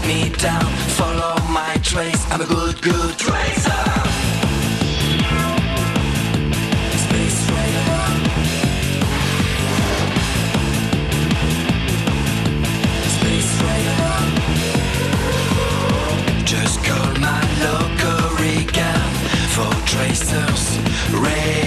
chase me down, follow my trace. I'm a good tracer. Space Raider. Space Raider. Just call my local recount for tracers race.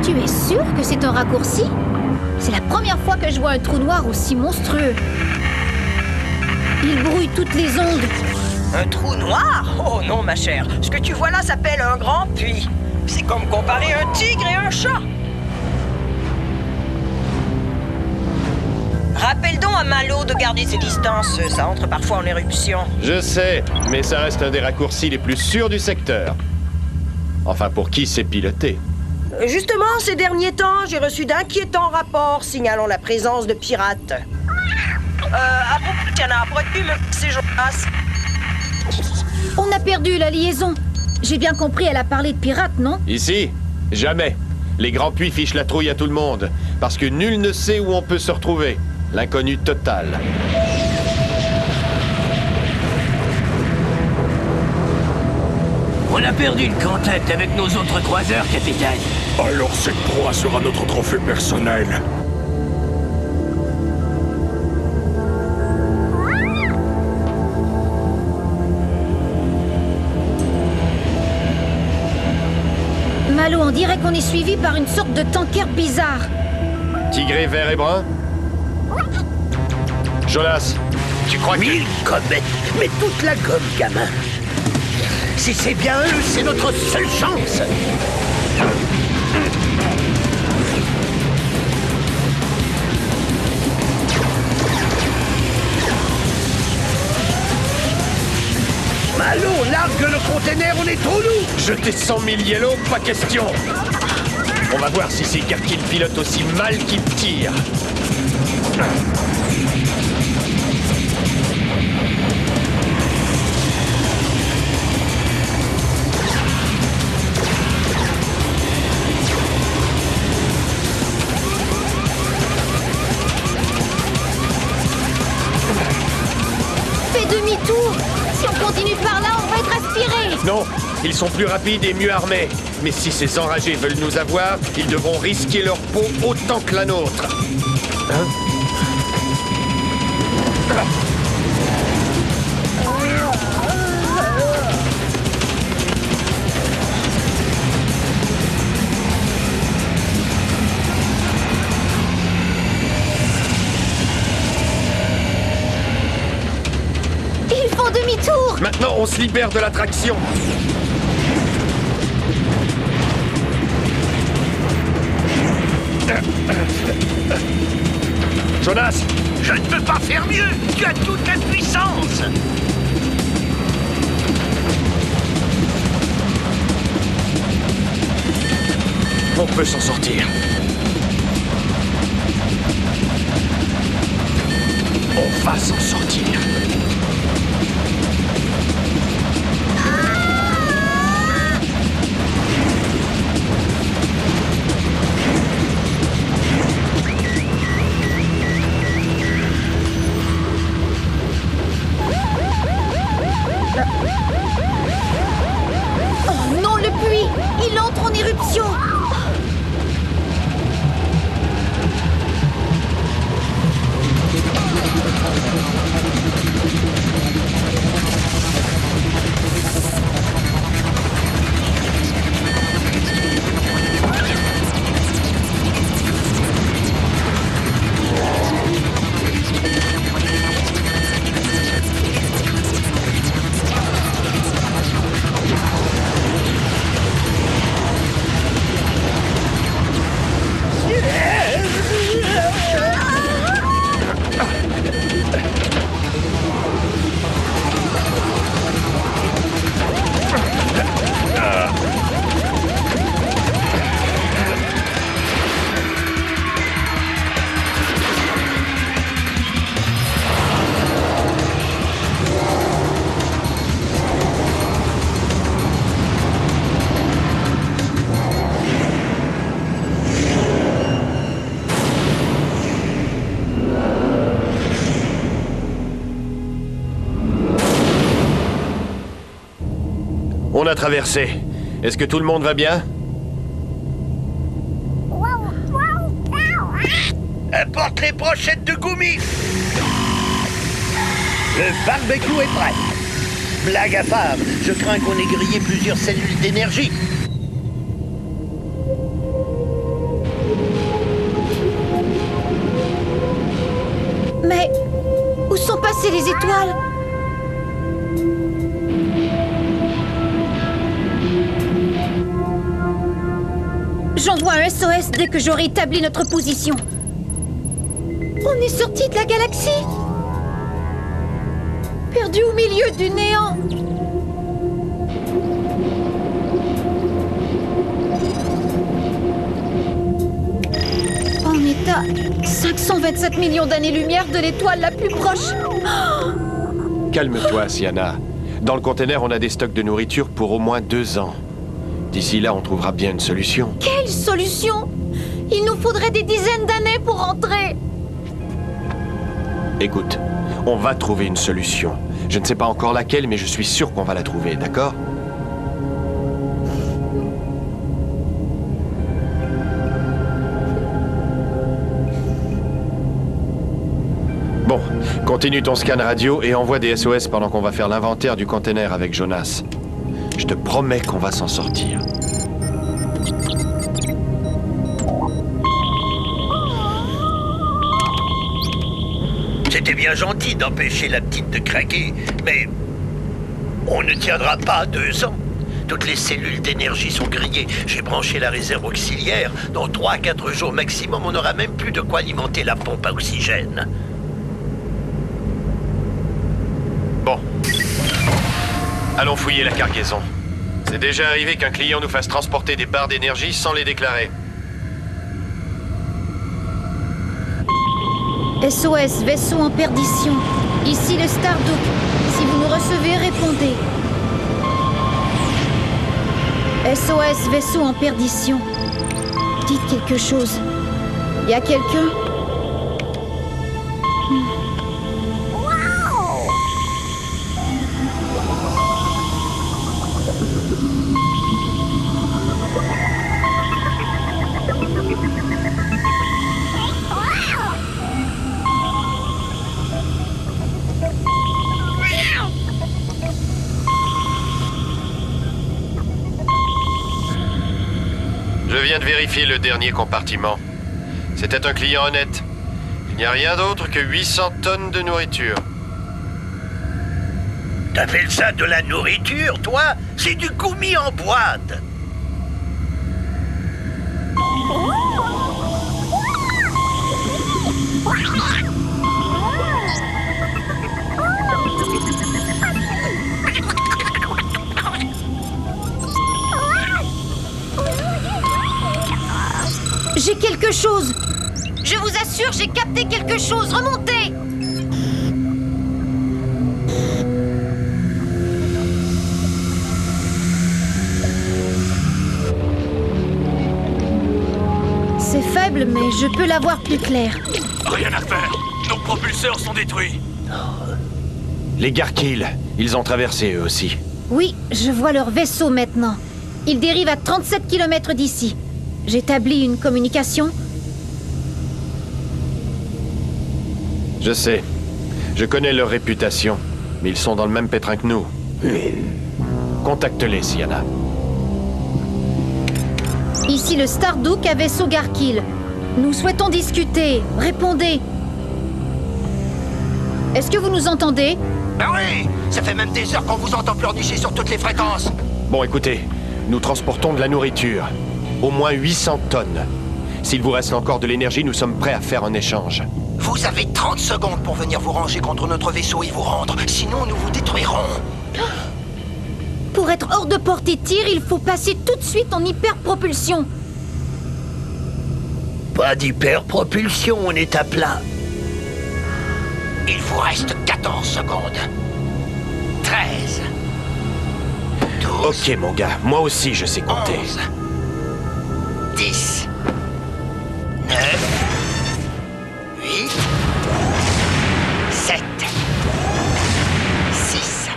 Tu es sûr que c'est un raccourci? C'est la première fois que je vois un trou noir aussi monstrueux. Il brouille toutes les ondes. Un trou noir? Oh non, ma chère. Ce que tu vois là s'appelle un grand puits. C'est comme comparer un tigre et un chat. Rappelle donc à Malo de garder ses distances. Ça entre parfois en éruption. Je sais, mais ça reste un des raccourcis les plus sûrs du secteur. Enfin, pour qui sait piloter. Justement, ces derniers temps, j'ai reçu d'inquiétants rapports signalant la présence de pirates. À propos, Tiana, pourrais-tu me fixer Jonas? On a perdu la liaison. J'ai bien compris, elle a parlé de pirates, non? Ici, jamais. Les grands puits fichent la trouille à tout le monde, parce que nul ne sait où on peut se retrouver. L'inconnu total. On a perdu le contact avec nos autres croiseurs, capitaine. Alors cette proie sera notre trophée personnel. Malo, on dirait qu'on est suivi par une sorte de tanker bizarre. Tigré vert et brun? Jonas, tu crois que... 1000 comètes, mais toute la gomme, gamin. Si c'est bien eux, c'est notre seule chance. Malo, largue le container, on est trop lourd. Je descends 1000 yellow, pas question. On va voir si ces Garkil pilotent aussi mal qu'ils tirent. Fais demi-tour. Si on continue par là, on va être aspiré. Non, ils sont plus rapides et mieux armés. Mais si ces enragés veulent nous avoir, ils devront risquer leur peau autant que la nôtre. Hein? Ils font demi-tour. Maintenant, on se libère de l'attraction. Jonas! Je ne peux pas faire mieux. Tu as toute la puissance. On peut s'en sortir. On va s'en sortir. Oh non, le puits. Il entre en éruption. On a traversé. Est-ce que tout le monde va bien? Apporte les brochettes de gommi. Le barbecue est prêt. Blague à part, je crains qu'on ait grillé plusieurs cellules d'énergie. Mais où sont passées les étoiles? J'envoie un SOS dès que j'aurai établi notre position. On est sorti de la galaxie. Perdu au milieu du néant. On est à 527 millions d'années-lumière de l'étoile la plus proche. Calme-toi, Sienna. Dans le conteneur, on a des stocks de nourriture pour au moins 2 ans. D'ici là, on trouvera bien une solution. Quelle solution? Il nous faudrait des dizaines d'années pour rentrer. Écoute, on va trouver une solution. Je ne sais pas encore laquelle, mais je suis sûr qu'on va la trouver, d'accord? Bon, continue ton scan radio et envoie des SOS pendant qu'on va faire l'inventaire du container avec Jonas. Je te promets qu'on va s'en sortir. C'était bien gentil d'empêcher la petite de craquer, mais on ne tiendra pas 2 ans. Toutes les cellules d'énergie sont grillées. J'ai branché la réserve auxiliaire. Dans 3 à 4 jours maximum, on n'aura même plus de quoi alimenter la pompe à oxygène. Bon. Allons fouiller la cargaison. C'est déjà arrivé qu'un client nous fasse transporter des barres d'énergie sans les déclarer. SOS, vaisseau en perdition. Ici le Stardock. Si vous nous recevez, répondez. SOS, vaisseau en perdition. Dites quelque chose. Y a quelqu'un? Je viens de vérifier le dernier compartiment. C'était un client honnête. Il n'y a rien d'autre que 800 tonnes de nourriture. T'appelles ça de la nourriture, toi? C'est du gommi en boîte. J'ai quelque chose. Je vous assure, j'ai capté quelque chose. Remontez. C'est faible, mais je peux la voir plus clair. Rien à faire. Nos propulseurs sont détruits. Les Garkills, ils ont traversé eux aussi. Oui, je vois leur vaisseau maintenant. Ils dérivent à 37 km d'ici. J'établis une communication. Je sais. Je connais leur réputation. Mais ils sont dans le même pétrin que nous. Contacte-les, Sienna. Ici le Stardock à vaisseau Garkill. Nous souhaitons discuter. Répondez. Est-ce que vous nous entendez? Ben oui, ça fait même des heures qu'on vous entend pleurnicher sur toutes les fréquences. Bon, écoutez. Nous transportons de la nourriture. Au moins 800 tonnes. S'il vous reste encore de l'énergie, nous sommes prêts à faire un échange. Vous avez 30 secondes pour venir vous ranger contre notre vaisseau et vous rendre. Sinon, nous vous détruirons. Pour être hors de portée de tir, il faut passer tout de suite en hyperpropulsion. Pas d'hyperpropulsion, on est à plat. Il vous reste 14 secondes. 13. 12. Ok, mon gars. Moi aussi, je sais compter. 11. 10. 9. 8. 7. 6.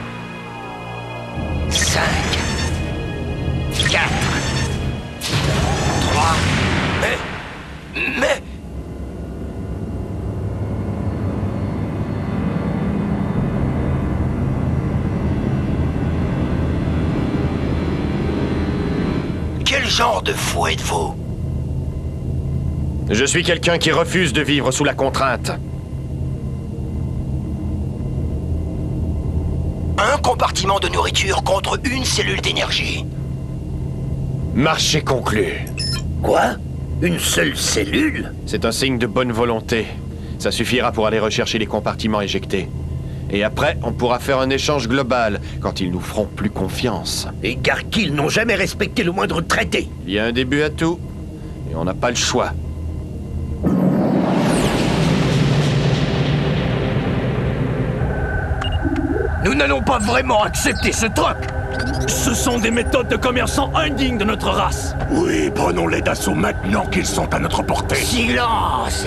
5. 4, 3... Mais... Quel genre de fou êtes-vous? Je suis quelqu'un qui refuse de vivre sous la contrainte. Un compartiment de nourriture contre une cellule d'énergie. Marché conclu. Quoi? Une seule cellule? C'est un signe de bonne volonté. Ça suffira pour aller rechercher les compartiments éjectés. Et après, on pourra faire un échange global, quand ils nous feront plus confiance. Les Garkills n'ont jamais respecté le moindre traité. Il y a un début à tout, et on n'a pas le choix. Nous n'allons pas vraiment accepter ce troc. Ce sont des méthodes de commerçants indignes de notre race. Oui, prenons-les d'assaut maintenant qu'ils sont à notre portée. Silence!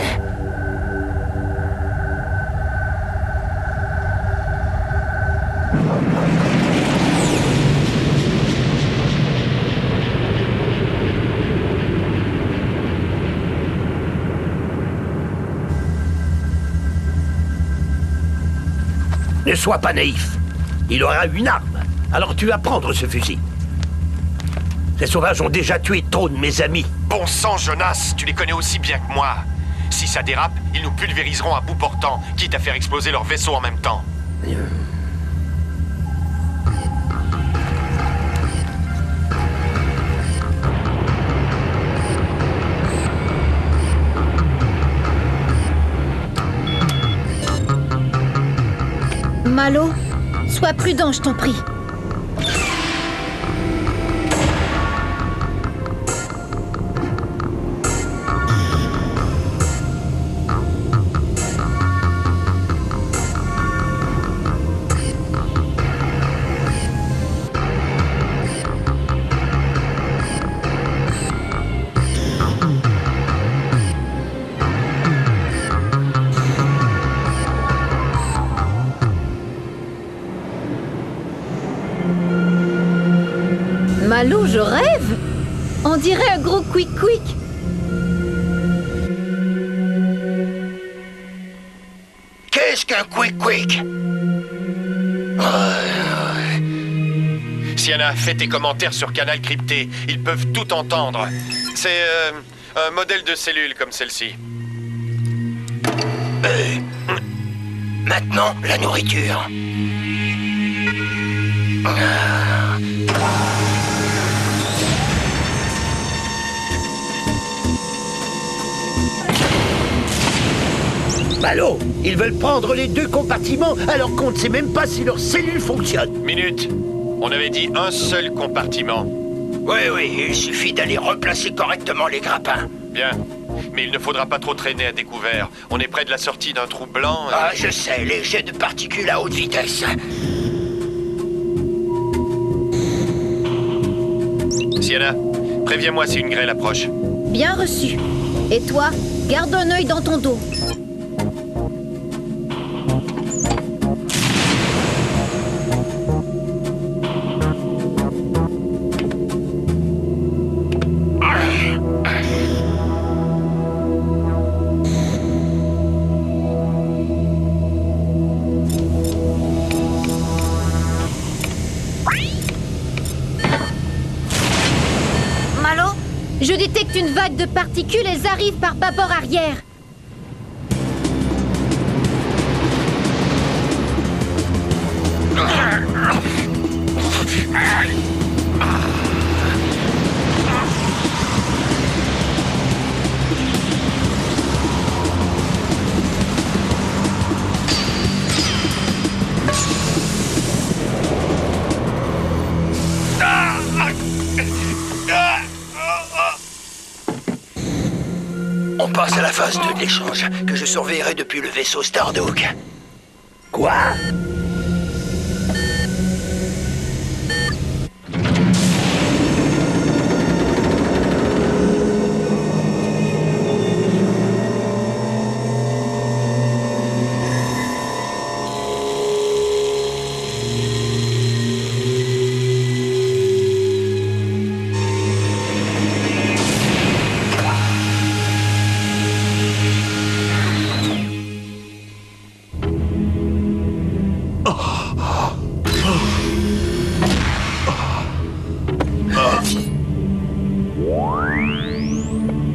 Ne sois pas naïf. Il aura une arme. Alors tu vas prendre ce fusil. Ces sauvages ont déjà tué trop de mes amis. Bon sang, Jonas, tu les connais aussi bien que moi. Si ça dérape, ils nous pulvériseront à bout portant, quitte à faire exploser leur vaisseau en même temps. Malo, sois prudent, je t'en prie. Malo, je rêve. On dirait un gros quick-quick. Qu'est-ce qu'un quick-quick? Sienna, fais tes commentaires sur Canal Crypté. Ils peuvent tout entendre. C'est un modèle de cellule comme celle-ci. Maintenant, la nourriture. Malo, ils veulent prendre les deux compartiments alors qu'on ne sait même pas si leur cellule fonctionne. Minute. On avait dit un seul compartiment. Oui, il suffit d'aller replacer correctement les grappins. Bien. Mais il ne faudra pas trop traîner à découvert. On est près de la sortie d'un trou blanc. Ah, je sais, les jets de particules à haute vitesse. Sienna, préviens-moi si une grêle approche. Bien reçu. Et toi, garde un œil dans ton dos. Malo, je détecte une vague de particules, elles arrivent par bâbord arrière. On passe à la phase 2 de l'échange, que je surveillerai depuis le vaisseau Stardock. Quoi?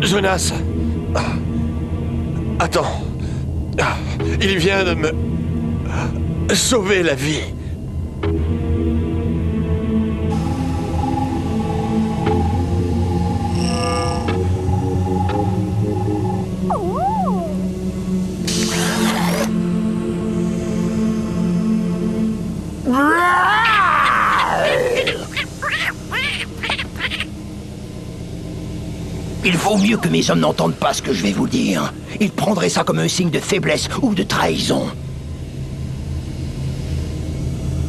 Jonas. Attends. Il vient de me sauver la vie. Il vaut mieux que mes hommes n'entendent pas ce que je vais vous dire. Ils prendraient ça comme un signe de faiblesse ou de trahison.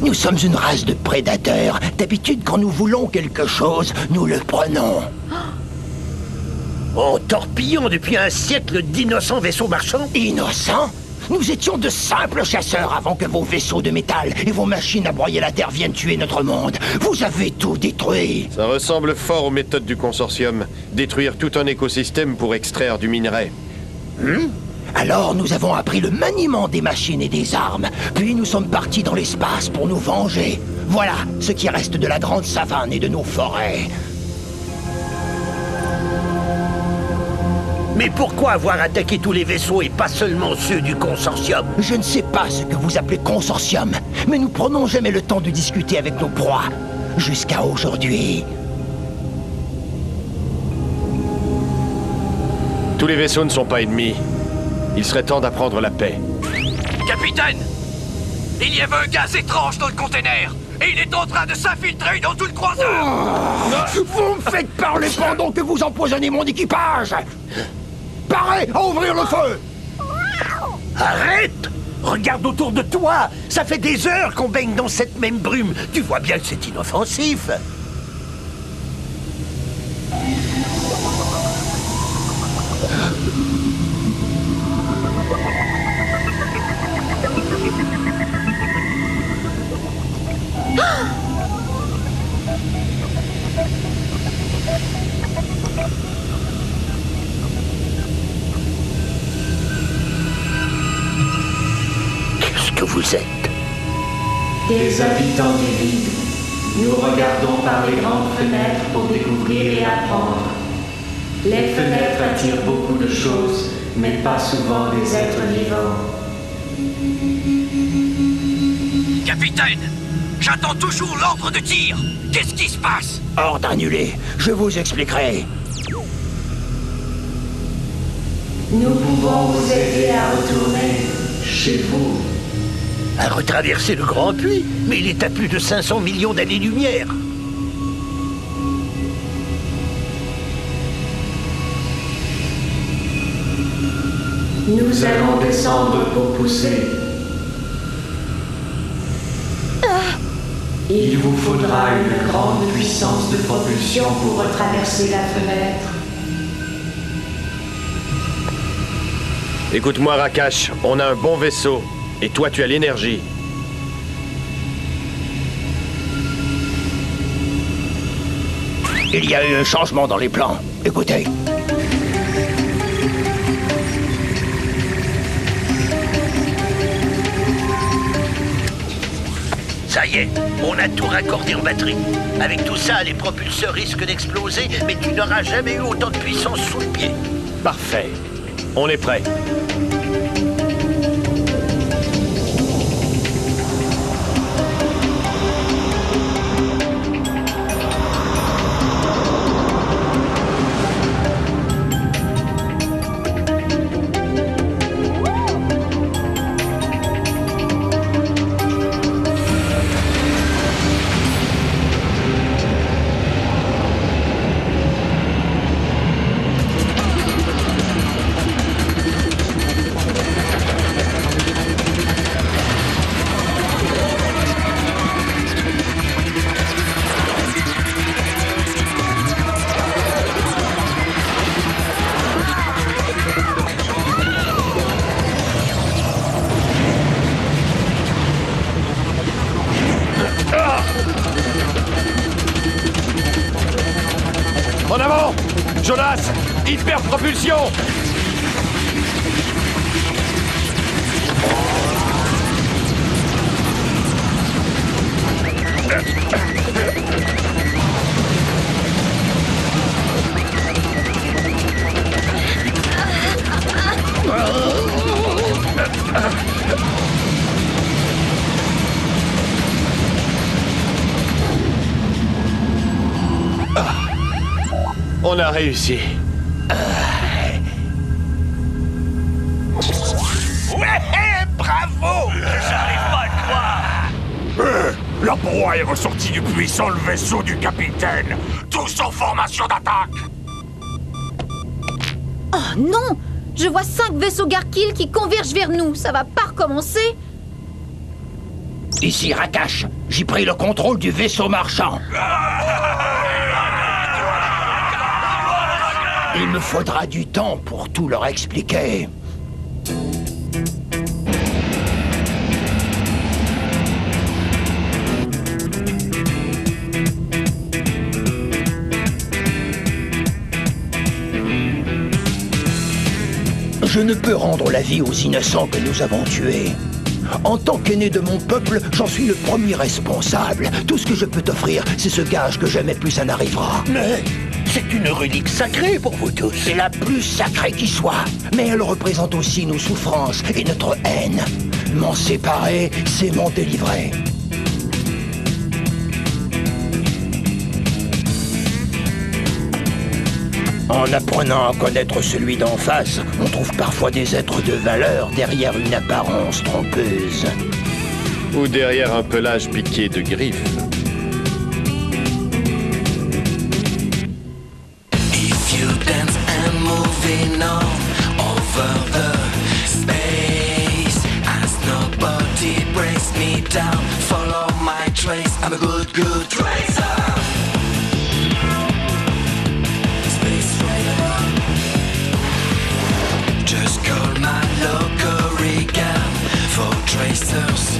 Nous sommes une race de prédateurs. D'habitude, quand nous voulons quelque chose, nous le prenons. En torpillant depuis un siècle d'innocents vaisseaux marchands? Innocents? Nous étions de simples chasseurs avant que vos vaisseaux de métal et vos machines à broyer la terre viennent tuer notre monde. Vous avez tout détruit. Ça ressemble fort aux méthodes du consortium. Détruire tout un écosystème pour extraire du minerai. Alors nous avons appris le maniement des machines et des armes. Puis nous sommes partis dans l'espace pour nous venger. Voilà ce qui reste de la grande savane et de nos forêts. Mais pourquoi avoir attaqué tous les vaisseaux et pas seulement ceux du consortium? Je ne sais pas ce que vous appelez consortium, mais nous prenons jamais le temps de discuter avec nos proies. Jusqu'à aujourd'hui. Tous les vaisseaux ne sont pas ennemis. Il serait temps d'apprendre la paix. Capitaine! Il y avait un gaz étrange dans le container! Et il est en train de s'infiltrer dans tout le croiseur! Vous me faites parler pendant que vous empoisonnez mon équipage! Parez à ouvrir le feu! Arrête! Regarde autour de toi! Ça fait des heures qu'on baigne dans cette même brume. Tu vois bien que c'est inoffensif. Qu'est-ce que vous êtes? Des habitants du vide. Nous regardons par les grandes fenêtres pour découvrir et apprendre. Les fenêtres attirent beaucoup de choses, mais pas souvent des êtres vivants. Capitaine! J'attends toujours l'ordre de tir! Qu'est-ce qui se passe? Ordre annulé. Je vous expliquerai. Nous pouvons vous aider à retourner chez vous. À retraverser le grand puits? Mais il est à plus de 500 millions d'années-lumière. Nous allons descendre pour pousser. Il vous faudra une grande puissance de propulsion pour retraverser la fenêtre. Écoute-moi, Rakash, on a un bon vaisseau. Et toi, tu as l'énergie. Il y a eu un changement dans les plans. Écoutez. Ça y est, on a tout raccordé en batterie. Avec tout ça, les propulseurs risquent d'exploser, mais tu n'auras jamais eu autant de puissance sous le pied. Parfait. On est prêt. En avant! Jonas! Hyper-propulsion! On a réussi. Ouais, bravo! J'arrive pas à le croire! La proie est ressortie du puissant le vaisseau du capitaine. Tous en formation d'attaque. Oh non! Je vois 5 vaisseaux Garkill qui convergent vers nous. Ça va pas recommencer? Ici Rakash, j'ai pris le contrôle du vaisseau marchand. Il me faudra du temps pour tout leur expliquer. Je ne peux rendre la vie aux innocents que nous avons tués. En tant qu'aîné de mon peuple, j'en suis le premier responsable. Tout ce que je peux t'offrir, c'est ce gage que jamais plus ça n'arrivera. Mais c'est une relique sacrée pour vous tous. C'est la plus sacrée qui soit. Mais elle représente aussi nos souffrances et notre haine. M'en séparer, c'est m'en délivrer. En apprenant à connaître celui d'en face, on trouve parfois des êtres de valeur derrière une apparence trompeuse. Ou derrière un pelage piqué de griffes. If you dance and moving on over the space, as nobody breaks me down, follow my trace. I'm a good tracer. Just call my local recam for tracers.